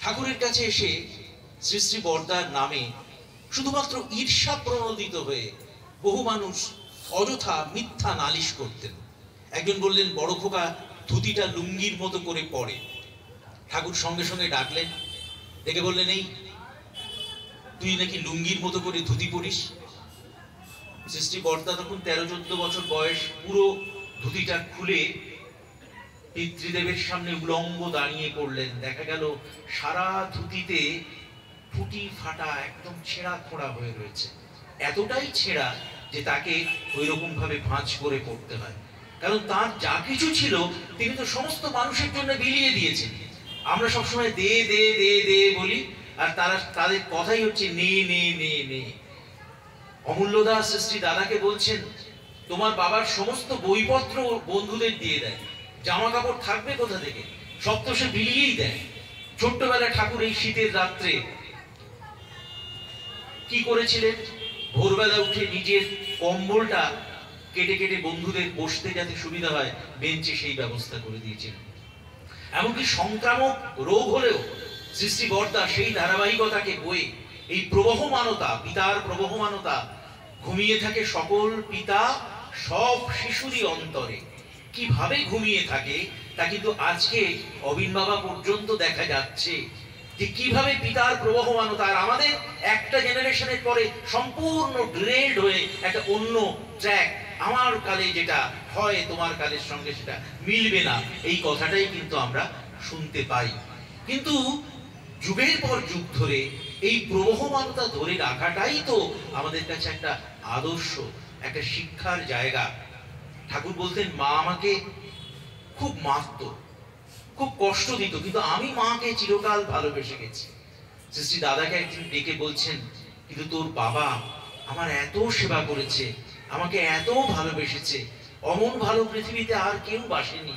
ঠাকুরের কাছে এসে শ্রী শ্রী বরদার নামে শুধুমাত্র ঈর্ষা প্রণোদিত হয়ে বহু মানুষ অযথা মিথ্যা নালিশ করতেন। একজন বললেন, বড় খোকা ধুতিটা লুঙ্গির মতো করে পরে। ঠাকুর সঙ্গে সঙ্গে ডাকলেন, ডেকে বললেন, এই তুই নাকি লুঙ্গির মতো করে ধুতি পরিস। শ্রী শ্রী বরদা তখন 13-14 বছর বয়স, পুরো ধুতিটা খুলে পিতৃদেবের সামনে উলঙ্গ দাঁড়িয়ে পড়লেন। দেখা গেল সারা ধুতিতে ফুটি ফাটা একদম ছেঁড়া খোঁড়া হয়ে রয়েছে, এতটাই ছেঁড়া যে তাকে ওই রকম ভাবে ভাঁজ করে পড়তে হয়। কারণ তার যা কিছু ছিল তিনি তো সমস্ত মানুষের জন্য বিলিয়ে দিয়েছেন। আমরা সবসময় দে দে দে দে বলি, আর তাদের কথাই হচ্ছে নে নে নে নে। অমূল্যদাস শ্রী দাদাকে বলছেন, তোমার বাবার সমস্ত বইপত্র বন্ধুদের দিয়ে দেয়, জামা কাপড় থাকবে কোথা থেকে, সব তো সে বিলিয়েই দেয়। ছোট্টবেলা ঠাকুর এই শীতের রাত্রে কি করেছিলেন, ভোরবেলা উঠে নিজের কম্বলটা কেটে কেটে বন্ধুদের বসতে যাতে সুবিধা হয় বেঞ্চে সেই ব্যবস্থা করে দিয়েছিলেন। এমনকি সংক্রামক রোগ হলেও শ্রী শ্রী বরদা সেই ধারাবাহিকতাকে বয়ে এই প্রবহমানতা, পিতার প্রবহমানতা, ঘুমিয়ে থাকে সকল পিতা সব শিশুরই অন্তরে। কিভাবে ঘুমিয়ে থাকে তা কিন্তু আজকে অবিন বাবা পর্যন্ত দেখা যাচ্ছে, যে কিভাবে পিতার প্রবহমানতা। আর আমাদের একটা জেনারেশনের পরে সম্পূর্ণ গ্রেড হয়ে একটা অন্য ট্র্যাক, আমার কালে যেটা হয় তোমার কালের সঙ্গে সেটা মিলবে না, এই কথাটাই কিন্তু আমরা শুনতে পাই। কিন্তু যুগের পর যুগ ধরে এই প্রবহমানতা ধরে রাখাটাই তো আমাদের কাছে একটা আদর্শ, একটা শিক্ষার জায়গা। ঠাকুর বলতেন, মা আমাকে খুব মারত, খুব কষ্ট দিত, কিন্তু আমি মাকে চিরকাল ভালোবেসে গেছি। শ্রী শ্রী দাদাকে একদিন ডেকে বলছেন, কিন্তু তোর বাবা আমার এত সেবা করেছে, আমাকে এত ভালোবেসেছে, অমন ভালো পৃথিবীতে আর কেউ বাসেনি,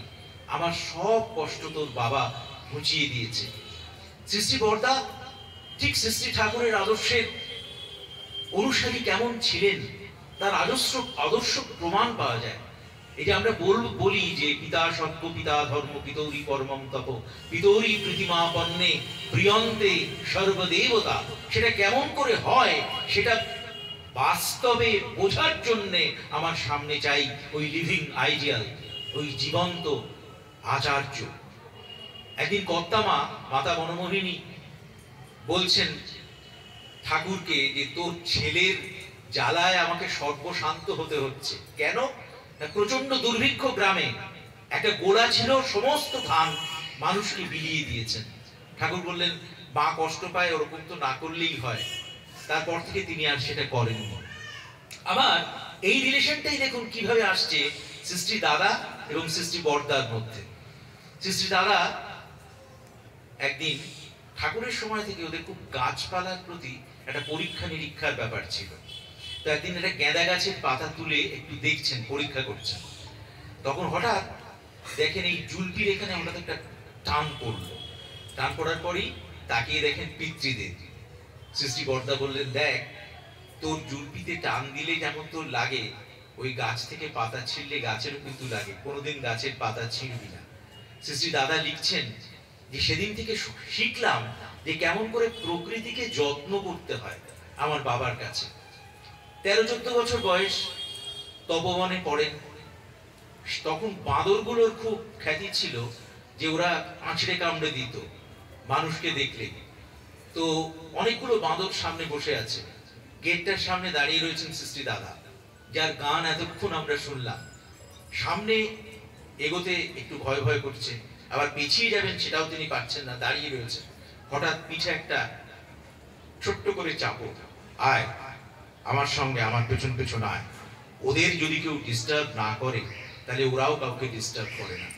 আমার সব কষ্ট তোর বাবা ঘুচিয়ে দিয়েছে। শ্রী শ্রী বরদা ঠিক শ্রী শ্রী ঠাকুরের আদর্শের অনুসারী কেমন ছিলেন তার আদর্শ প্রমাণ পাওয়া যায়। এই যে আমরা বলি যে পিতা সত্য, পিতা ধর্ম, পিতৌরি পরমং তপ, পিতৌরি প্রতিমাপন্নে প্রিয়ন্তে সর্বদেবতা, সেটা কেমন করে হয় সেটা বাস্তবে বোঝার জন্যে আমার সামনে চাই ওই লিভিং আইডিয়াল, ওই জীবন্ত আচার্য। একদিন কর্তামা মাতা মনমোহিনী বলছেন ঠাকুরকে যে তোর ছেলের জ্বালায় আমাকে সর্বশান্ত হতে হচ্ছে। কেন? প্রচন্ড দুর্ভিক্ষ, গ্রামে একটা গোলা ছিল, সমস্ত ধান মানুষকে বিলিয়ে দিয়েছেন। ঠাকুর বললেন, মা কষ্ট পায়, ওরকম তো না করলেই হয়। তারপর থেকে তিনি আর সেটা করেননি। আবার এই রিলেশনটাই দেখুন কিভাবে আসছে শ্রী দাদা এবং শ্রী বরদার মধ্যে। শ্রী দাদা একদিন ঠাকুরের সময় থেকে ওদের খুব গাছপালার প্রতি একটা পরীক্ষা নিরীক্ষার ব্যাপার ছিল। তো একদিন একটা গেঁদা গাছের পাতা তুলে একটু দেখছেন, পরীক্ষা করছেন। তখন হঠাৎ দেখেন এই জুলপির এখানে হঠাৎ একটা টান পড়লো। টান পড়ার পরেই তাকিয়ে দেখেন পিতৃদেব। শ্রী বরদা বললেন, দেখ তোর জুলপিতে টান দিলে যেমন তোর লাগে, ওই গাছ থেকে পাতা ছিঁড়লে গাছেরও কিন্তু লাগে, কোনোদিন গাছের পাতা ছিঁড়বি না। শ্রী দাদা লিখছেন যে সেদিন থেকে শিখলাম যে কেমন করে প্রকৃতিকে যত্ন করতে হয় আমার বাবার কাছে। 13-14 বছর বয়স, তপবনে পড়েন। তখন বাঁদরগুলোর খুব খ্যাতি ছিল যে ওরা আঁচড়ে কামড়ে দিত মানুষকে দেখলে। তো অনেকগুলো বাঁদর সামনে বসে আছে, গেটটার সামনে দাঁড়িয়ে রয়েছেন শ্রী দাদা, যার গান এতক্ষণ আমরা শুনলাম। সামনে এগোতে একটু ভয় ভয় করছে, আবার পিছিয়ে যাবেন সেটাও তিনি পাচ্ছেন না, দাঁড়িয়ে রয়েছেন। হঠাৎ পিছে একটা ছোট্ট করে চাপো, আয় আমার সঙ্গে, আমার পেছন পেছন আয়। ওদের যদি কেউ ডিস্টার্ব না করে তাহলে ওরাও কাউকে ডিস্টার্ব করে না।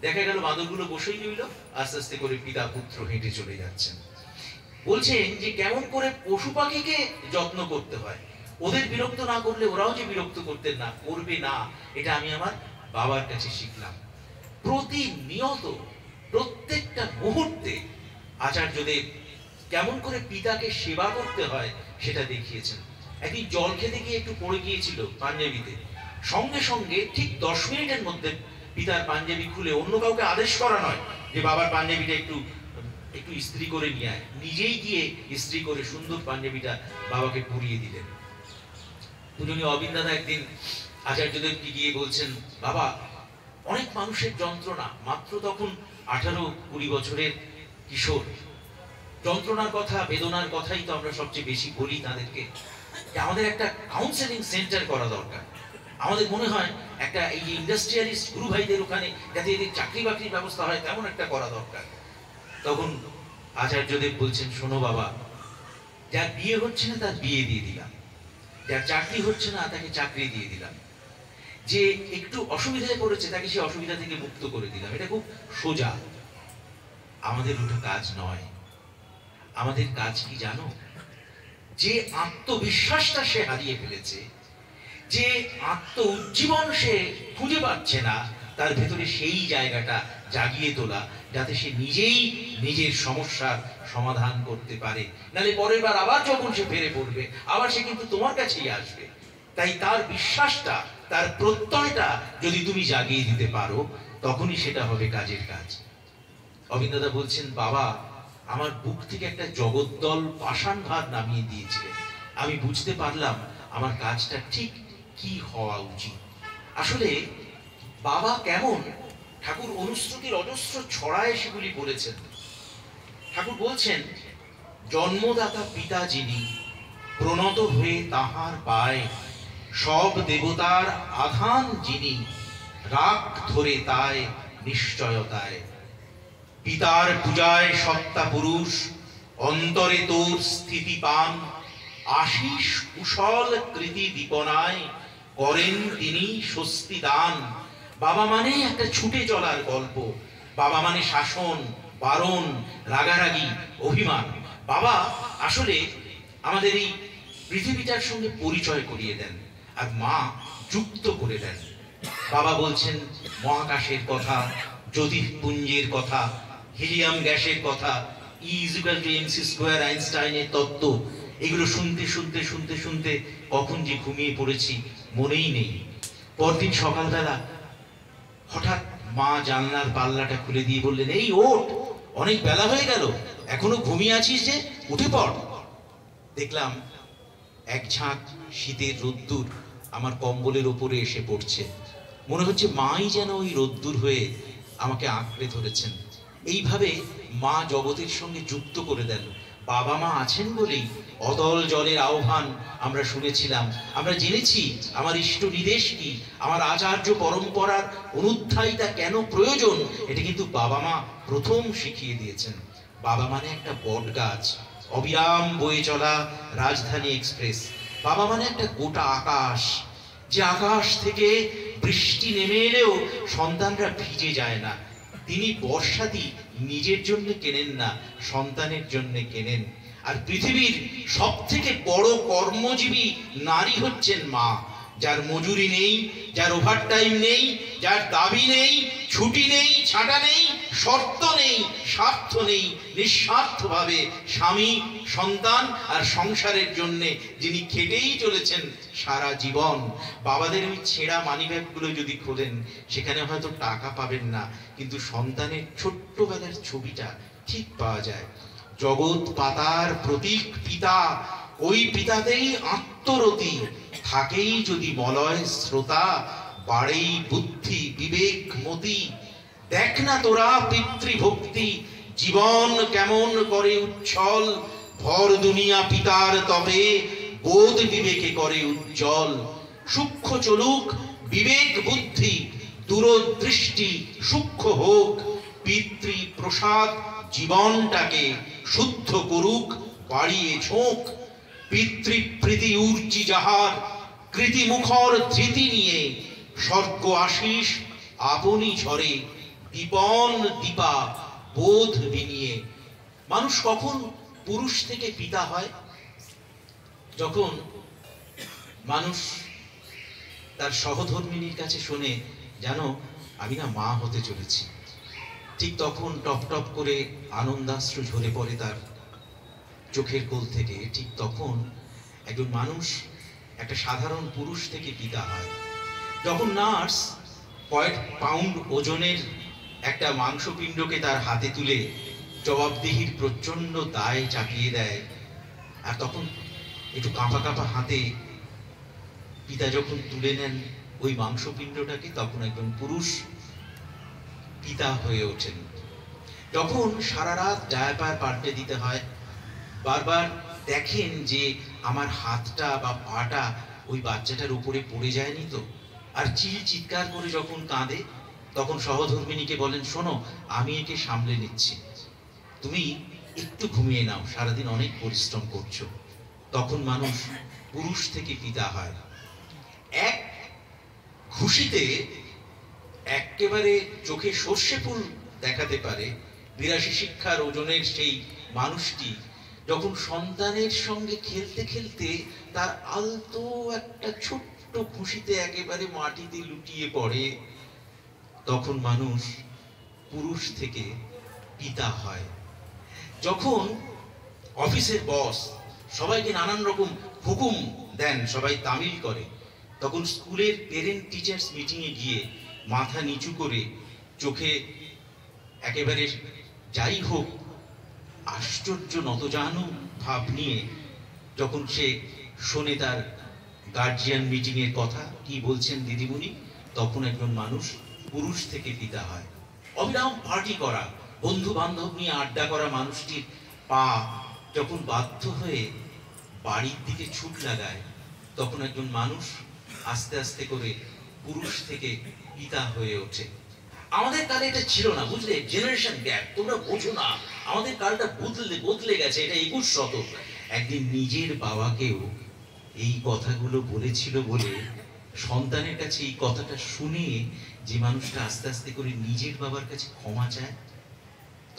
দেখা গেল বাঁদরগুলো বসেই রইল, আস্তে আস্তে করে পিতা পুত্র হেঁটে চলে যাচ্ছেন। বলছেন যে কেমন করে পশু পাখিকে যত্ন করতে হয়, ওদের বিরক্ত না করলে ওরাও যে বিরক্ত করতেন না, করবে না, এটা আমি আমার বাবার কাছে শিখলাম। প্রতিনিয়ত প্রত্যেকটা মুহূর্তে আচার্যদেব কেমন করে পিতাকে সেবা করতে হয় সেটা দেখিয়েছেন। একদিন জল খেতে গিয়ে একটু পড়ে গিয়েছিল পাঞ্জাবিতে, সঙ্গে সঙ্গে ঠিক 10 মিনিটের মধ্যে পিতার পাঞ্জাবি খুলে, অন্য কাউকে আদেশ করা নয় যে বাবার পাঞ্জাবিটা একটু একটু ইস্ত্রি করে নিয়ে আয়। নিজেই গিয়ে ইস্ত্রি করে সুন্দর পাঞ্জাবিটা বাবাকে পরিয়ে দিলেন। পূজনীয় অবিন দাদা একদিন আচার্যদেবকে গিয়ে বলছেন, বাবা, অনেক মানুষের যন্ত্রণা, মাত্র তখন 18-20 বছরের কিশোর, যন্ত্রণার কথা, বেদনার কথাই তো আমরা সবচেয়ে বেশি বলি তাদেরকে, যে আমাদের একটা কাউন্সেলিং সেন্টার করা দরকার। আমাদের মনে হয় একটা এই যে ইন্ডাস্ট্রিয়ালিস্ট গুরু ভাইদের ওখানে যাতে এদের চাকরি বাকরির ব্যবস্থা হয় তেমন একটা করা দরকার। তখন আচার্যদেব বলছেন, শোনো বাবা, যার বিয়ে হচ্ছে না তার বিয়ে দিয়ে দিলাম, যার চাকরি হচ্ছে না তাকে চাকরি দিয়ে দিলাম, যে একটু অসুবিধায় পড়েছে তাকে সে অসুবিধা থেকে মুক্ত করে দিলাম। এটা খুব সোজা। আমাদের ওটা কাজ নয়। আমাদের কাজ কি জানো? যে আত্মবিশ্বাসটা সে হারিয়ে ফেলেছে, যে আত্ম উজ্জীবন সে খুঁজে পাচ্ছে না, তার ভেতরে সেই জায়গাটা জাগিয়ে তোলা, যাতে সে নিজেই নিজের সমস্যার সমাধান করতে পারে। নালে পরের বার আবার যখন সে ফেরে পড়বে, আবার সে কিন্তু তোমার কাছেই আসবে। তাই তার বিশ্বাসটা, তার প্রত্যয়টা যদি তুমি জাগিয়ে দিতে পারো, তখনই সেটা হবে কাজের কাজ। অবিন দাদা বলছেন, বাবা, আমার বুক থেকে একটা জগদ্দল পাষাণ ভার নামিয়ে দিয়েছিলেন। আমি বুঝতে পারলাম আমার কাজটা ঠিক কি হওয়া উচিত। আসলে বাবা কেমন, ঠাকুর অনুশ্রুতির অজস্র ছড়ায় সেগুলি বলেছেন। ঠাকুর বলছেন, জন্মদাতা পিতা যিনি, প্রণত হয়ে তাহার পায়, সব দেবতার আধান যিনি, রাগ ধরে তাই নিশ্চয়তায়। পিতার পূজায় সত্তা পুরুষ, অন্তরে তোর স্থিতি পান, আশিস কুশল কৃতি দীপনায়, করেন তিনি স্বস্তি দান। বাবা মানে একটা ছুটে চলার গল্প। বাবা মানে শাসন, বারণ, রাগারাগি, অভিমান। বাবা আসলে আমাদের এই পৃথিবীটার সঙ্গে পরিচয় করিয়ে দেন, আর মা যুক্ত করে দেন। বাবা বলছেন মহাকাশের কথা, জ্যোতির্পুঞ্জের কথা, হিলিয়াম গ্যাসের কথা, E=mc², আইনস্টাইনের তত্ত্ব। এগুলো শুনতে শুনতে শুনতে শুনতে কখন যে ঘুমিয়ে পড়েছি মনেই নেই। পরদিন সকালবেলা হঠাৎ মা জানলার পাল্লাটা খুলে দিয়ে বললেন, এই ওঠ, অনেক বেলা হয়ে গেল, এখনো ঘুমিয়ে আছিস যে, উঠে পড়। দেখলাম এক ঝাঁক শীতের রোদ্দুর আমার কম্বলের ওপরে এসে পড়ছে। মনে হচ্ছে মাই যেন ওই রোদ্দুর হয়ে আমাকে আঁকড়ে ধরেছেন। এইভাবে মা জগতের সঙ্গে যুক্ত করে দেন। বাবা মা আছেন বলেই অতল জলের আহ্বান আমরা শুনেছিলাম, আমরা জেনেছি আমার ইষ্ট নির্দেশ কি, আমার আচার্য পরম্পরার অনুধ্যায়িতা কেন প্রয়োজন। এটা কিন্তু বাবা মা প্রথম শিখিয়ে দিয়েছেন। বাবা মানে একটা বট গাছ, অবিরাম বয়ে চলা রাজধানী এক্সপ্রেস। বাবা মানে একটা গোটা আকাশ, যে আকাশ থেকে বৃষ্টি নেমে এলেও সন্তানরা ভিজে যায় না। তিনি বর্ষাদি নিজের জন্য কেনেন না, সন্তানের জন্য কেনেন। আর পৃথিবীর সব থেকে বড় কর্মজীবী নারী হচ্ছেন মা, যার মজুরি নেই, যার ওভারটাইম নেই, যার দাবি নেই, ছুটি নেই, ছাঁটা নেই, শর্ত নেই, স্বার্থ নেই, নিঃস্বার্থভাবে স্বামী, সন্তান আর সংসারের জন্যে যিনি খেটেই চলেছেন সারা জীবন। বাবাদের ওই ছেঁড়া মানিব্যাগগুলো যদি খোলেন, সেখানে হয়তো টাকা পাবেন না, কিন্তু সন্তানের ছোট্টবেলার ছবিটা ঠিক পাওয়া যায়। জগৎ পাতার প্রতীক পিতা, ওই পিতাতেই আত্মরতি, থাকেই যদি মলয় শ্রোতা, বাড়েই বুদ্ধি বিবেক মতি। দেখ না তোরা পিতৃভক্তি, জীবন কেমন করে উচ্ছল, ভর দুনিয়া পিতার তবে, বোধ বিবেকে করে উজ্জ্বল। সূক্ষ্ম চলুক বিবেক বুদ্ধি, দূরদৃষ্টি সূক্ষ্ম হোক, পিতৃ প্রসাদ জীবনটাকে শুদ্ধ করুক বাড়িয়ে ঝোঁক। পিতৃপ্রীতি উর্জি যাহার, কৃতি মুখর ধৃতি নিয়ে, স্বর্গ আশিস আপনি ঝরে, দীপন দীপা বোধ বিনিয়ে। মানুষ কখন পুরুষ থেকে পিতা হয়? যখন মানুষ তার সহধর্মিনীর কাছে শোনে, জানো আমি না মা হতে চলেছি, ঠিক তখন টপ টপ করে আনন্দাশ্রু ঝরে পড়ে তার চোখের কোল থেকে। ঠিক তখন একজন মানুষ একটা সাধারণ পুরুষ থেকে পিতা হয়। যখন নার্স কয়েক পাউন্ড ওজনের একটা মাংসপিণ্ডকে তার হাতে তুলে জবাবদিহির প্রচন্ড দায় চাপিয়ে দেয়। আর তখন একটু কাঁপা কাঁপা হাতে পিতা যখন তুলে নেন ওই মাংসপিণ্ডটাকে, তখন একজন পুরুষ পিতা হয়ে ওঠেন। যখন সারা রাত ডায়াপার পাল্টে দিতে হয়, বারবার দেখেন যে আমার হাতটা বা পাটা ওই বাচ্চাটার উপরে পড়ে যায়নি তো, আর চিৎকার করে যখন কাঁদে, তখন সহধর্মিণীকে বলেন, শোনো, আমি একে সামলে নিচ্ছি, তুমি একটু ঘুমিয়ে নাও, সারাদিন অনেক পরিশ্রম করছো। তখন মানুষ পুরুষ থেকে পিতা হয়। এক খুশিতে একেবারে চোখে সর্ষে ফুল দেখাতে পারে 82 শিক্ষার ওজনের সেই মানুষটি যখন সন্তানের সঙ্গে খেলতে খেলতে তার আলতো একটা ছোট্ট খুশিতে একেবারে মাটিতে লুটিয়ে পড়ে, তখন মানুষ পুরুষ থেকে পিতা হয়। যখন অফিসের বস সবাইকে নানান রকম হুকুম দেন, সবাই তামিল করে, তখন স্কুলের পেরেন্ট টিচার্স মিটিংয়ে গিয়ে মাথা নিচু করে চোখে একেবারে যাই হোক আশ্চর্য নতজানু ভাব নিয়ে যখন সে শোনে তার গার্জিয়ান মিটিং এর কথা, কি বলছেন দিদিমণি, তখন একজন মানুষ পুরুষ থেকে পিতা হয়। অবিরাম পার্টি করা, বন্ধু বান্ধব নিয়ে আড্ডা করা মানুষটির পা যখন বাধ্য হয়ে বাড়ির দিকে ছুট লাগায়, তখন একজন মানুষ আস্তে আস্তে করে পুরুষ থেকে পিতা হয়ে ওঠে। আমাদের কালে এটা ছিল না, বুঝলে, জেনারেশন গ্যাপ, তোমরা বোঝো না, আমাদের কালটা বদলে গেছে, এটা 21 শতক। একদিন নিজের বাবাকেও এই কথাগুলো বলেছিল বলে সন্তানের কাছে এই কথাটা শুনে যে মানুষটা আস্তে আস্তে করে নিজের বাবার কাছে ক্ষমা চায়,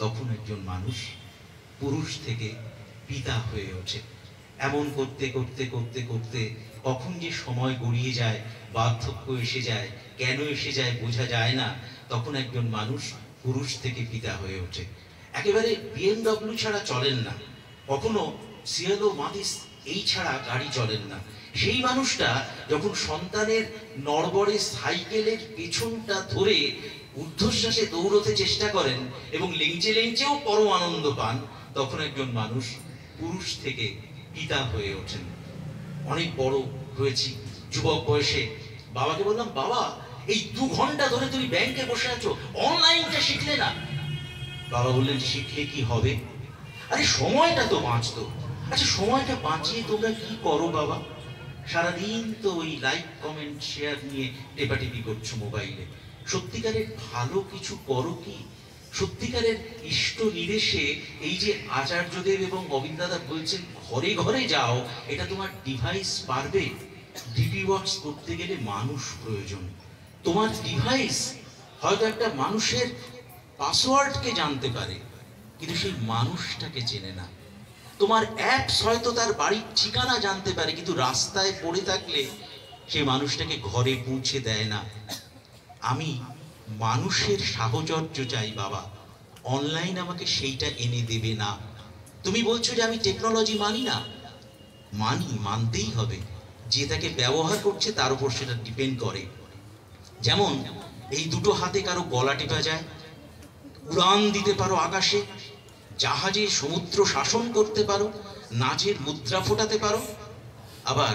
তখন একজন মানুষ পুরুষ থেকে পিতা হয়ে ওঠে। এমন করতে করতে করতে করতে কখন যে সময় গড়িয়ে যায়, বার্ধক্য এসে যায়, কেন এসে যায় বোঝা যায় না, তখন একজন মানুষ পুরুষ থেকে পিতা হয়ে ওঠে। একেবারে BMW ছাড়া চলেন না, কখনো সিয়ালো মাতিস এই ছাড়া গাড়ি চলেন না। সেই মানুষটা যখন সন্তানের নড়বড়ে সাইকেলের পেছনটা ধরে ঊর্ধ্বশ্বাসে দৌড়তে চেষ্টা করেন এবং লেঞ্চে লেঞ্চেও পরম আনন্দ পান, তখন একজন মানুষ পুরুষ থেকে পিতা হয়ে ওঠেন। অনেক বড় হয়েছি, যুবক বয়সে বাবাকে বললাম, বাবা এই 2 ঘন্টা ধরে তুমি ব্যাংকে বসে আছো, অনলাইনটা শিখলে না? বাবা বললেন, শিখলে কি হবে, আরে সময়টা তো বাঁচতো। আচ্ছা সময়টা বাঁচিয়ে তোমরা কি করো বাবা? সারাদিন তো ওই লাইক কমেন্ট শেয়ার নিয়ে টেপাটেপি করছো মোবাইলে। সত্যিকারের ভালো কিছু করো কি? সত্যিকারের ইষ্ট নির্দেশে এই যে আচার্যদেব এবং গোবিন্দ দাদা বলছেন ঘরে ঘরে যাও, এটা তোমার ডিভাইস পারবে? ডিপি ওয়ার্কস করতে গেলে মানুষ প্রয়োজন। তোমার ডিভাইস হয়তো একটা মানুষের পাসওয়ার্ডকে জানতে পারে, কিন্তু সেই মানুষটাকে চেনে না। তোমার অ্যাপস হয়তো তার বাড়ির ঠিকানা জানতে পারে, কিন্তু রাস্তায় পড়ে থাকলে সেই মানুষটাকে ঘরে পৌঁছে দেয় না। আমি মানুষের সাহচর্য চাই বাবা, অনলাইন আমাকে সেইটা এনে দেবে না। তুমি বলছো যে আমি টেকনোলজি মানি না, মানতেই হবে। যে তাকে ব্যবহার করছে তার উপর সেটা ডিপেন্ড করে। যেমন এই দুটো হাতে কারো গলা টেপা যায়, উড়ান দিতে পারো আকাশে, জাহাজে সমুদ্র শাসন করতে পারো, নাচের মুদ্রা ফোটাতে পারো, আবার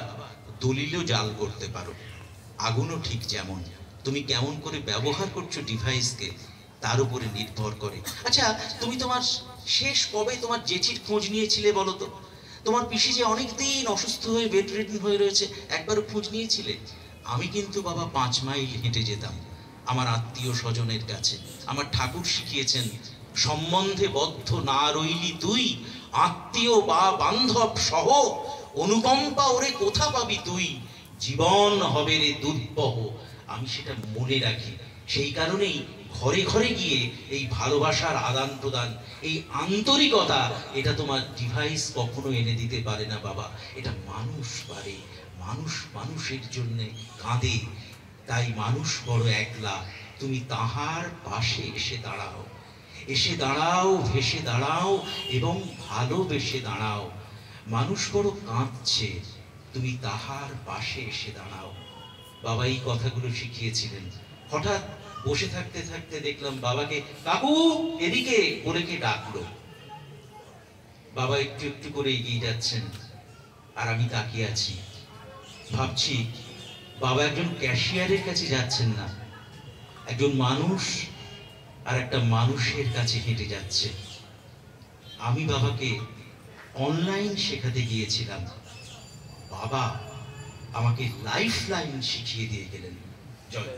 দলিলও জাল করতে পারো। আগুনও ঠিক যেমন, তুমি কেমন করে ব্যবহার করছো ডিভাইসকে তার উপরে নির্ভর করে। আচ্ছা তুমি তোমার শেষ কবে তোমার জেঠির খোঁজ নিয়েছিলে বলো তো? তোমার পিসি যে অনেকদিন অসুস্থ হয়ে বেডরিডেন হয়ে রয়েছে, একবারও খোঁজ নিয়েছিলে? আমি কিন্তু বাবা 5 মাইল হেঁটে যেতাম আমার আত্মীয় স্বজনের কাছে। আমার ঠাকুর শিখিয়েছেন, সম্বন্ধে বদ্ধ না রইলি তুই, আত্মীয় বা বান্ধব সহ অনুকম্পা ওরে কোথা পাবি তুই, জীবন হবে রে দুর্বহ। আমি সেটা মনে রাখি। সেই কারণেই ঘরে ঘরে গিয়ে এই ভালোবাসার আদান প্রদান, এই আন্তরিকতা, এটা তোমার ডিভাইস কখনো এনে দিতে পারে না বাবা, এটা মানুষ পারে। মানুষ মানুষের জন্য কাঁদে, তাই মানুষ বড় একলা। তুমি তাহার পাশে এসে দাঁড়াও, এসে দাঁড়াও, ভেসে দাঁড়াও এবং ভালোবেসে দাঁড়াও। মানুষ বড় কাঁদছে, তুমি তাহার পাশে এসে দাঁড়াও। বাবা এই কথাগুলো শিখিয়েছিলেন। হঠাৎ বসে থাকতে থাকতে দেখলাম বাবাকে কাকু এদিকে বলে কে ডাকলো। বাবা একটু একটু করে এগিয়ে যাচ্ছেন, আর আমি তাকিয়ে আছি, ভাবছি বাবা একজন ক্যাশিয়ারের কাছে যাচ্ছেন না, একজন মানুষ আর একটা মানুষের কাছে হেঁটে যাচ্ছে। আমি বাবাকে অনলাইন শেখাতে গিয়েছিলাম, বাবা আমাকে লাইফ লাইন শিখিয়ে দিয়ে গেলেন। জয়।